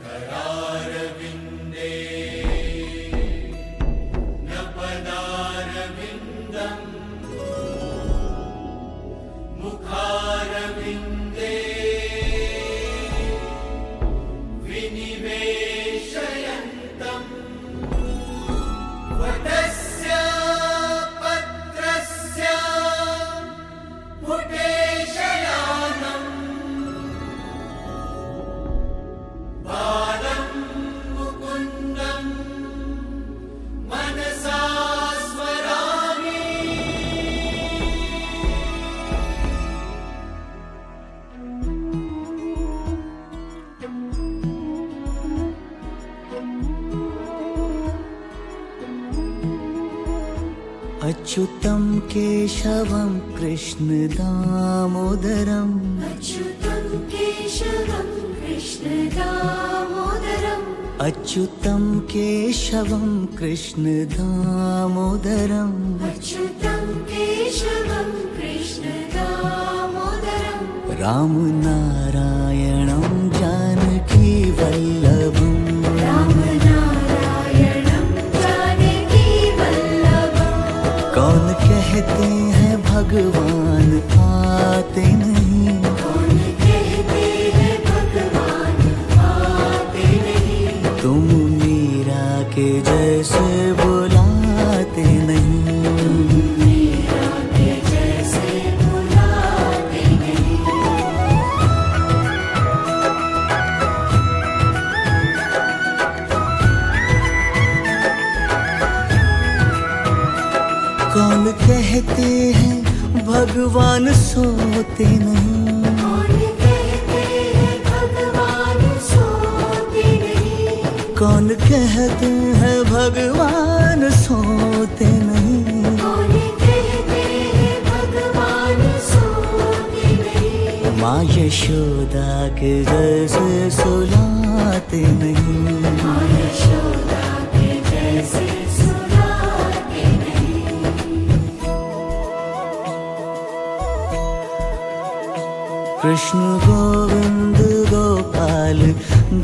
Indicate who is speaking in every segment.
Speaker 1: करारविन्दे न पदारविन्दम् मुखारविन्दे विनिवेशयन्तम् वटस्य पत्रस्य पुटेशयानम् बालं मुकुन्दं मनसा स्मरामि।
Speaker 2: अच्युतं केशवं कृष्ण दामोदरम्
Speaker 3: अच्युतं केशवं कृष्ण दामोदरम्
Speaker 2: अच्युतं केशवं कृष्ण दामोदरम्
Speaker 3: अच्युतं केशवं कृष्ण दामोदरम्
Speaker 2: रामनारायणं जानकी वल्लभम्
Speaker 3: रामनारायणं जानकी वल्लभम्
Speaker 2: कौन कहते हैं भगवान आते नहीं
Speaker 3: कौन कहते हैं भगवान आते नहीं
Speaker 2: तुम मीरा के जैसे बुलाते नहीं
Speaker 3: मीरा के जैसे बुलाते नहीं।
Speaker 2: कौन कहते हैं भगवान सोते नहीं
Speaker 3: कौन कहते हैं भगवान सोते नहीं
Speaker 2: कौन कहते हैं भगवान सोते नहीं
Speaker 3: कौन कहते हैं भगवान सोते नहीं
Speaker 2: माँ यशोदा के जैसे सुलाते नहीं
Speaker 3: माँ यशोदा के जैसे सुलाते नहीं।
Speaker 2: कृष्ण गोविंद गोपाल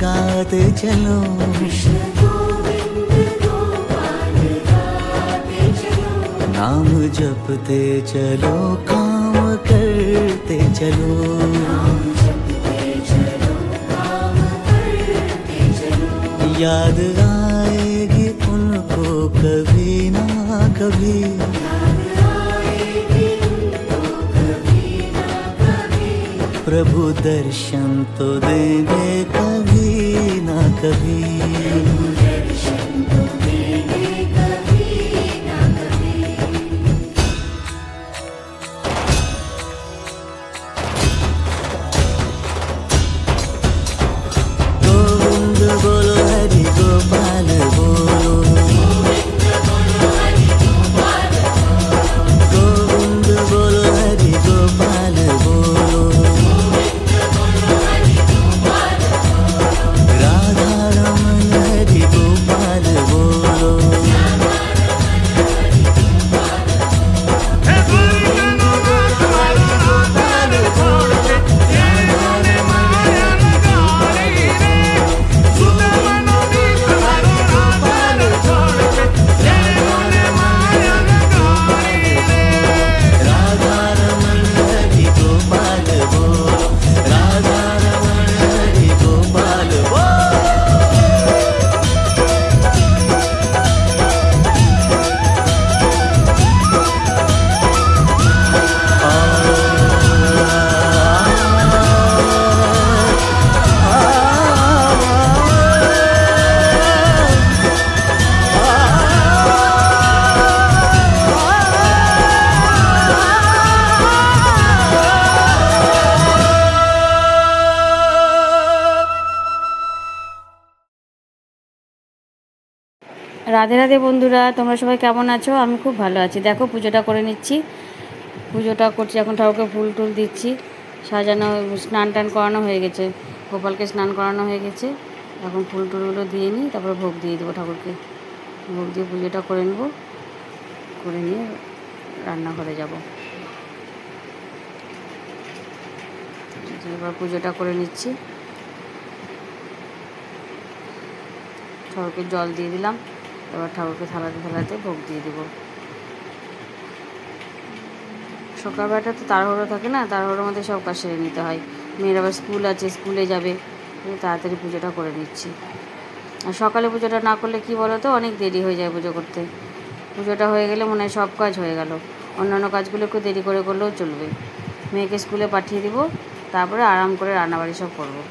Speaker 2: गाते चलो
Speaker 3: कृष्ण गोविंद गोपाल गाते चलो
Speaker 2: नाम जपते चलो काम करते चलो
Speaker 3: नाम जपते चलो काम करते चलो
Speaker 2: याद आएगी उनको कभी ना कभी
Speaker 3: याद आएगी उनको कभी ना कभी
Speaker 2: प्रभु दर्शन तो देंगे कभी ना कभी
Speaker 3: दर्शन तो देंगे कभी ना कभी।
Speaker 2: गोविंद बोलो हरि गोपाल बोलो गोविंद बोलो हरि गोपाल बोलो राधा रमन हरि गोपाल बोलो राधा रमन हरि गोपाल बोलो राधा रमन हरि गोपाल बोलो
Speaker 4: রাধে রাধে বন্ধুরা, তোমরা সবাই কেমন আছো? আমি খুব ভালো আছি। দেখো পুজোটা করে নিচ্ছি, পুজোটা করছি এখন, ঠাকুরকে ফুল টুল দিচ্ছি, সাজানো, স্নান টান করানো হয়ে গেছে, গোপালকে স্নান করানো হয়ে গেছে। এখন ফুল টুলগুলো দিয়ে নিই, তারপরে ভোগ দিয়ে দেবো ঠাকুরকে। ভোগ দিয়ে পুজোটা করে নেবো, করে নিয়ে রান্নাঘরে যাব। এবার পুজোটা করে নিচ্ছি। ঠাকুরকে জল দিয়ে দিলাম। এবার ঠাকুরকে থালাতে থালাতে ভোগ দিয়ে দেবো। সকালবেলাটা তো তাড়াহুড়ো থাকে না, তাড়াহুড়োর মধ্যে সব কাজ সেরে নিতে হয়। মেয়ের আবার স্কুল আছে, স্কুলে যাবে, তাড়াতাড়ি পুজোটা করে নিচ্ছি। আর সকালে পুজোটা না করলে কি বলো তো, অনেক দেরি হয়ে যায় পুজো করতে। পুজোটা হয়ে গেলে মনে হয় সব কাজ হয়ে গেল, অন্যান্য কাজগুলো একটু দেরি করে করলেও চলবে। মেয়েকে স্কুলে পাঠিয়ে দিব, তারপরে আরাম করে রান্নাবাড়ি সব করবো।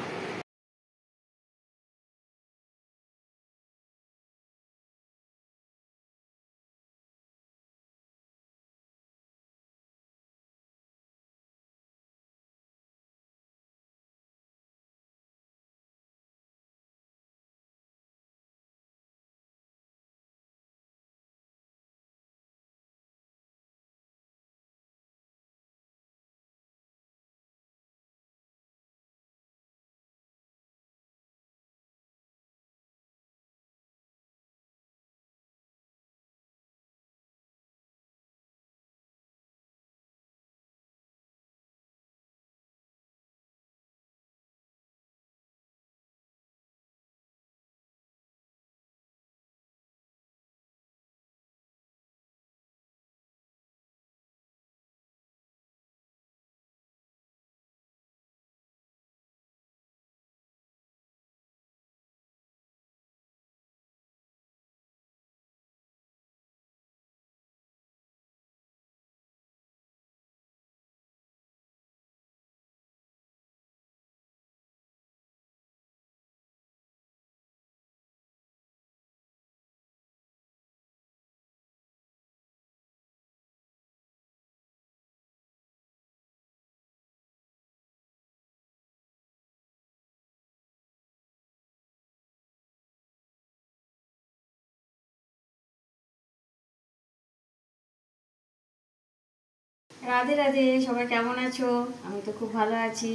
Speaker 4: রাধে রাধে, সবাই কেমন আছো? আমি তো খুব ভালো আছি।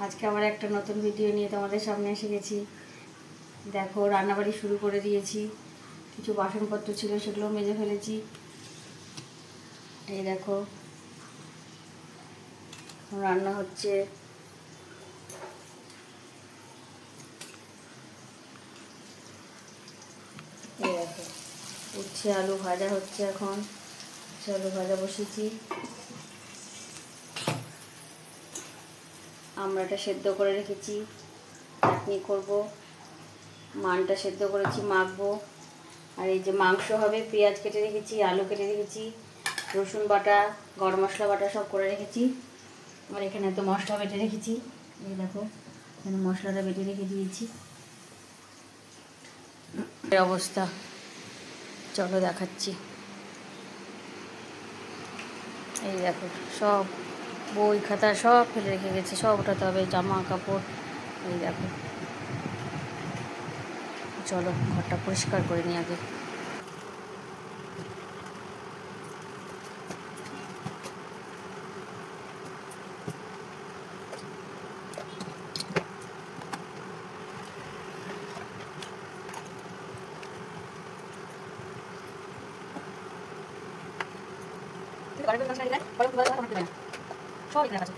Speaker 4: আজকে আবার একটা নতুন ভিডিও নিয়ে তোমাদের সামনে এসে গেছি। দেখো, রান্নাবাড়ি শুরু করে দিয়েছি। কিছু বাসনপত্র ছিল, সেগুলো মেজে ফেলেছি। এই দেখো, রান্না হচ্ছে। এই দেখো, উচ্ছে আলু ভাজা হচ্ছে এখন। উচ্ছে আলু ভাজা বসেছি। আমড়াটা সেদ্ধ করে রেখেছি, চাটনি করব। মানটা সেদ্ধ করেছি, মাখবো। আর এই যে মাংস হবে, পেঁয়াজ কেটে রেখেছি, আলু কেটে রেখেছি, রসুন বাটা, গরম মশলা বাটা সব করে রেখেছি। আর এখানে তো মশলা বেটে রেখেছি। এই দেখো, এখানে মশলাটা বেটে রেখে দিয়েছি। এই অবস্থা, চলো দেখাচ্ছি। এই দেখো, সব বই খাতা সব ফেলে রেখে গেছে, সব ওঠাতে হবে, জামা কাপড়। এই দেখো, চলো ঘরটা পরিষ্কার করে নিই আগে। সব এখানে আছে।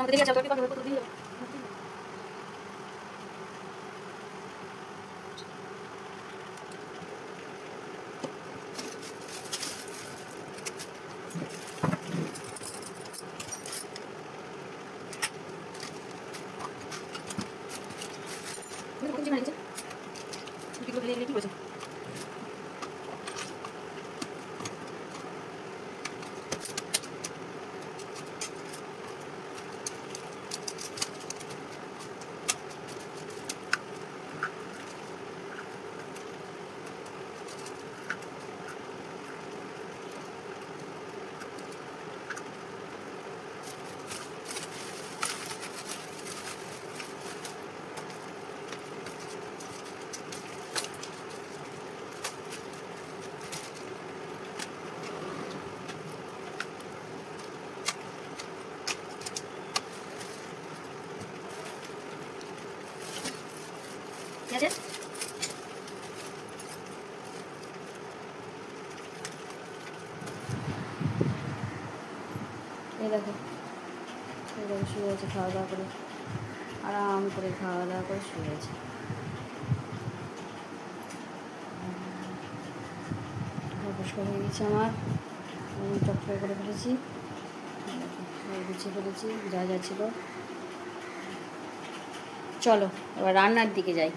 Speaker 4: আমাদের দিকে চলতে পারবে কত দিন। কোন জিনিস আছে? কি করে কি বলছো? আছে। এই দেখো শুয়ে আছে খাওয়া দাওয়া করে, আরাম করে খাওয়া দাওয়া করে শুয়ে আছে। পরিষ্কার হয়ে গেছে আমার, চকচকে করে ফেলেছি, গুছিয়ে ফেলেছি যা যা ছিল। চলো এবার রান্নার দিকে যাই।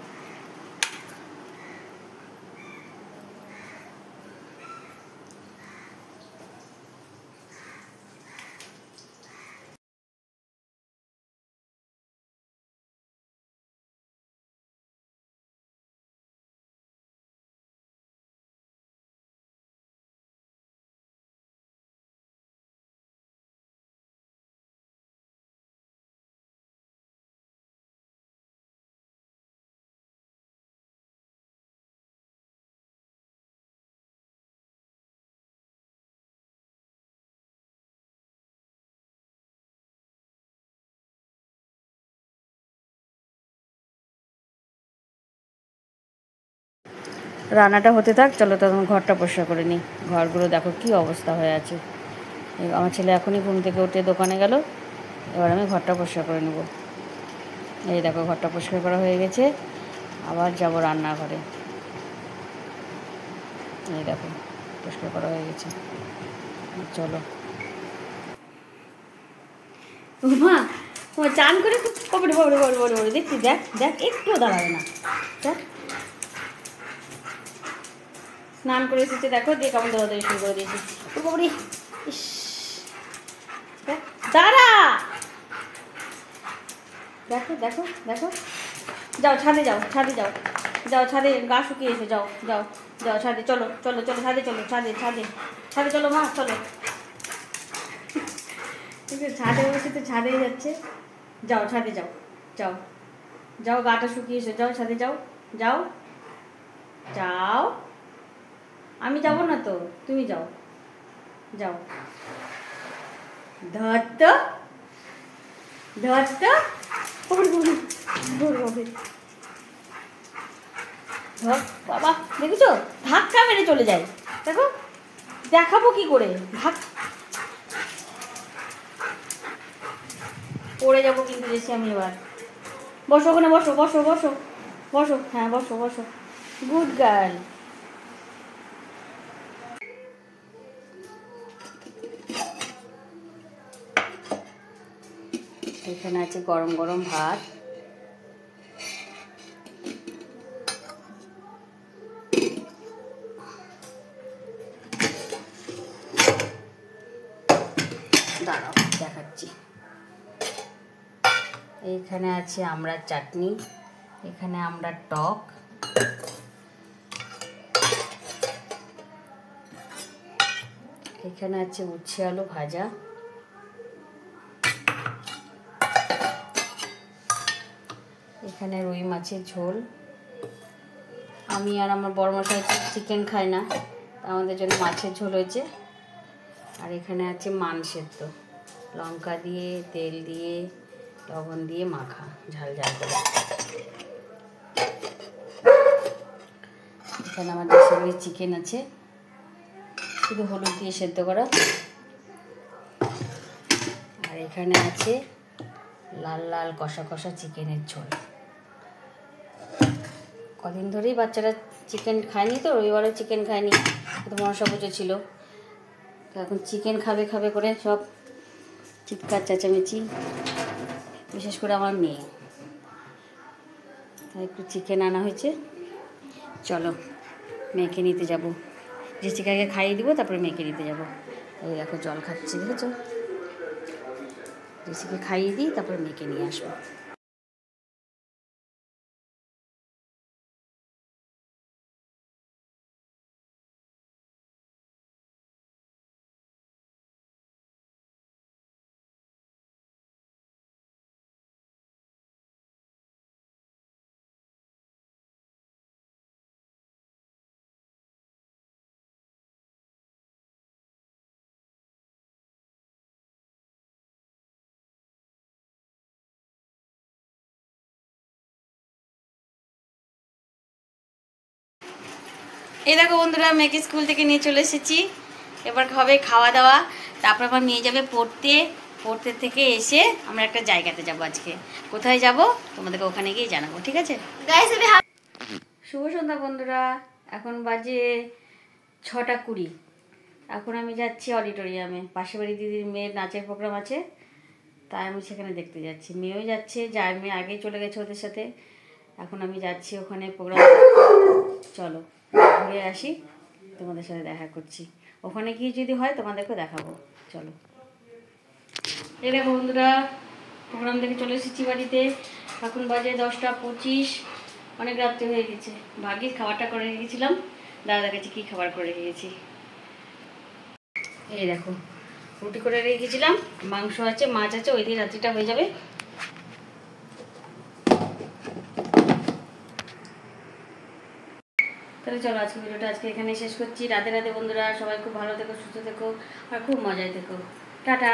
Speaker 4: রান্নাটা হতে থাক, চলো তখন ঘরটা পরিষ্কার করে নিই। ঘরগুলো দেখো কী অবস্থা হয়ে আছে। আমার ছেলে এখনই ঘুম থেকে উঠে দোকানে গেল, এবার আমি ঘরটা পরিষ্কার করে নেব। এই দেখো ঘরটা পরিষ্কার করা হয়ে গেছে, আবার যাব রান্নাঘরে। এই দেখো পরিষ্কার করা হয়ে গেছে, চলো। মা চান করে কপড়ে বড় বড় বড় বড় দেখছি, দেখ দেখ একটুও দাঁড়াবে না, দেখ স্নান করে এসেছে দেখো, দিয়ে কেমন দৌড়াদৌড়ি শুরু করে দিয়েছি। কপড়ি ইস দাঁড়া, দেখো দেখো দেখো, যাও ছাদে যাও, ছাদে যাও, যাও ছাদে, গা শুকিয়ে এসে যাও, যাও যাও ছাদে, চলো চলো চলো ছাদে, চলো ছাদে ছাদে ছাদে, চলো মা চলো। ঠিক আছে ছাদে বসে তো ছাদেই যাচ্ছে, যাও ছাদে যাও, যাও যাও, গাটা শুকিয়ে এসে যাও, ছাদে যাও, যাও যাও, আমি যাব না তো, তুমি যাও, যাও। ধর তো ধর তো, ধর বাবা, দেখেছো ধাক্কা মেরে চলে যায়, দেখো দেখাবো কি করে, পড়ে যাবো কিন্তু বেশি আমি এবার। বসো ওখানে, বসো বসো বসো বসো, হ্যাঁ বসো বসো, গুড গার্ল। এখানে আছে গরম গরম ভাত, দাঁড়াও দেখাচ্ছি। এইখানে আছে আমড়ার চাটনি, এখানে আমড়ার টক, এখানে আছে উচ্ছে আলু ভাজা, এখানে রুই মাছের ঝোল। আমি আর আমার বড় মশাই চিকেন খাই না, আমাদের জন্য মাছের ঝোল হয়েছে। আর এখানে আছে মান সেদ্ধ, লঙ্কা দিয়ে তেল দিয়ে লবণ দিয়ে মাখা, ঝাল ঝাল করে। এখানে আমার দেশি চিকেন আছে, শুধু হলুদ দিয়ে সেদ্ধ করা। আর এখানে আছে লাল লাল কষা কষা চিকেনের ঝোল। কদিন ধরেই বাচ্চারা চিকেন খায়নি, তো রবিবারে চিকেন খায়নি, তো মনসা পুজো ছিল, তো এখন চিকেন খাবে খাবে করে সব চিৎকার চেঁচামেচি, বিশেষ করে আমার মেয়ে, তাই একটু চিকেন আনা হয়েছে। চলো মেয়েকে নিতে যাব, জেসিকাকে খাইয়ে দিব, তারপরে মেয়েকে নিতে যাব। এই দেখো জল খাচ্ছি, দেখেছো, জেসিকে খাইয়ে দিই, তারপরে মেয়েকে নিয়ে আসবো। এই দেখো বন্ধুরা, মেয়েকে স্কুল থেকে নিয়ে চলে এসেছি। এবার হবে খাওয়া দাওয়া, তারপর আমার মেয়ে যাবে পড়তে। পড়তে থেকে এসে আমরা একটা জায়গাতে যাব। আজকে কোথায় যাব তোমাদেরকে ওখানে গিয়ে জানাবো, ঠিক আছে? শুভ সন্ধ্যা বন্ধুরা, এখন বাজে 6:20। এখন আমি যাচ্ছি অডিটোরিয়ামে, পাশের বাড়ি দিদির মেয়ের নাচের প্রোগ্রাম আছে, তাই আমি সেখানে দেখতে যাচ্ছি। মেয়েও যাচ্ছে, যার মেয়ে আগেই চলে গেছে ওদের সাথে। এখন আমি যাচ্ছি ওখানে প্রোগ্রাম। চলো ঘুরে আসি, তোমাদের সাথে দেখা করছি। ওখানে গিয়ে যদি হয় তোমাদেরকেও দেখাবো। চলো। এই দেখো বন্ধুরা, প্রোগ্রাম দেখে চলে এসেছি বাড়িতে। এখন বাজে 10:25, অনেক রাত্রে হয়ে গেছে। ভাগ্যিস খাবারটা করে রেখেছিলাম, দাদার কাছে কী খাবার করে রেখে গেছি। এই দেখো, রুটি করে রেখেছিলাম, মাংস আছে, মাছ আছে, ওই দিয়ে রাত্রিটা হয়ে যাবে। তাহলে চলো আজকে ভিডিওটা এখানে শেষ করছি। রাধে রাধে বন্ধুরা, সবাই খুব ভালো থেকো, সুস্থ থেকো, আর খুব মজায় থেকো। টাটা।